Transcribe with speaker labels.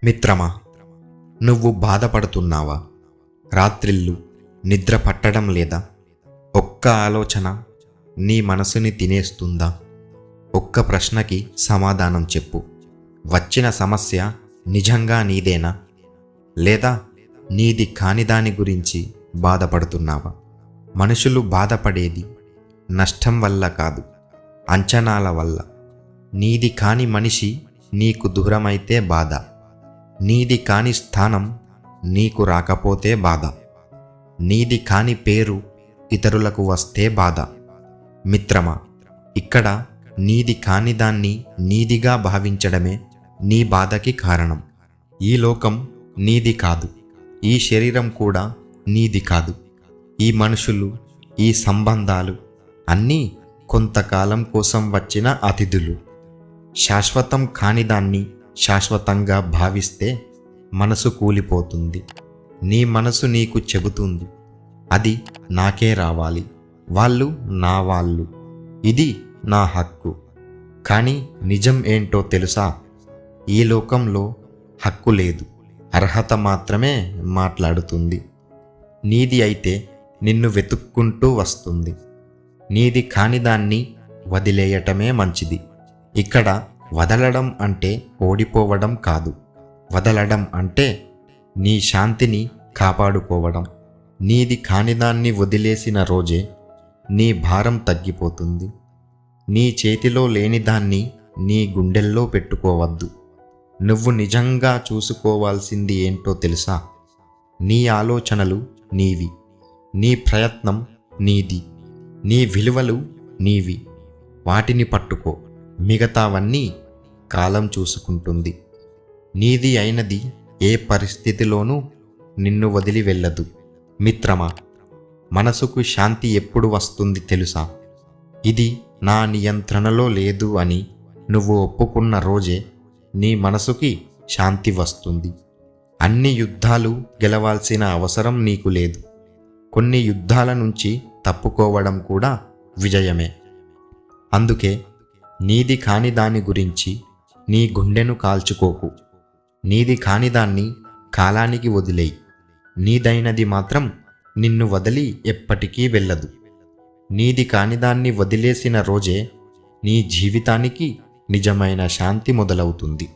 Speaker 1: మిత్రమా, నువ్వు బాధపడుతున్నావా? రాత్రిళ్ళు నిద్ర పట్టడం లేదా? ఒక్క ఆలోచన నీ మనసుని తినేస్తుందా? ఒక్క ప్రశ్నకి సమాధానం చెప్పు. వచ్చిన సమస్య నిజంగా నీదేనా? లేదా నీది కాని దాని గురించి బాధపడుతున్నావా? మనుషులు బాధపడేది నష్టం వల్ల కాదు, అంచనాల వల్ల. నీది కాని మనిషి నీకు దూరమైతే బాధ, నీది కాని స్థానం నీకు రాకపోతే బాధ, నీది కాని పేరు ఇతరులకు వస్తే బాధ. మిత్రమా, ఇక్కడ నీది కాని దాన్ని నీదిగా భావించడమే నీ బాధకి కారణం. ఈ లోకం నీది కాదు, ఈ శరీరం కూడా నీది కాదు. ఈ మనుషులు, ఈ సంబంధాలు అన్నీ కొంతకాలం కోసం వచ్చిన అతిథులు. శాశ్వతం కానిదాన్ని శాశ్వతంగా భావిస్తే మనసు కూలిపోతుంది. నీ మనసు నీకు చెబుతుంది, అది నాకే రావాలి, వాళ్ళు నా వాళ్ళు, ఇది నా హక్కు. కానీ నిజం ఏంటో తెలుసా? ఈ లోకంలో హక్కు లేదు, అర్హత మాత్రమే మాట్లాడుతుంది. నీది అయితే నిన్ను వెతుక్కుంటూ వస్తుంది. నీది కానిదాన్ని వదిలేయటమే మంచిది. ఇక్కడ వదలడం అంటే ఓడిపోవడం కాదు. వదలడం అంటే నీ శాంతిని కాపాడుకోవడం. నీది కానిదాన్ని వదిలేసిన రోజే నీ భారం తగ్గిపోతుంది. నీ చేతిలో లేనిదాన్ని నీ గుండెల్లో పెట్టుకోవద్దు. నువ్వు నిజంగా చూసుకోవాల్సింది ఏంటో తెలుసా? నీ ఆలోచనలు నీవి, నీ ప్రయత్నం నీది, నీ విలువలు నీవి. వాటిని పట్టుకో. మిగతావన్నీ కాలం చూసుకుంటుంది. నీది అయినది ఏ పరిస్థితిలోనూ నిన్ను వదిలి వెళ్ళదు. మిత్రమా, మనసుకు శాంతి ఎప్పుడు వస్తుంది తెలుసా? ఇది నా నియంత్రణలో లేదు అని నువ్వు ఒప్పుకున్న రోజే నీ మనసుకి శాంతి వస్తుంది. అన్ని యుద్ధాలు గెలవాల్సిన అవసరం నీకు లేదు. కొన్ని యుద్ధాల నుంచి తప్పుకోవడం కూడా విజయమే. అందుకే నీది కాని దాని గురించి నీ గుండెను కాల్చుకోకు. నీది కాని దాన్ని కాలానికి వదిలేయి. నీదైనది మాత్రం నిన్ను వదిలి ఎప్పటికీ వెళ్ళదు. నీది కాని దాన్ని వదిలేసిన రోజే నీ జీవితానికి నిజమైన శాంతి మొదలవుతుంది.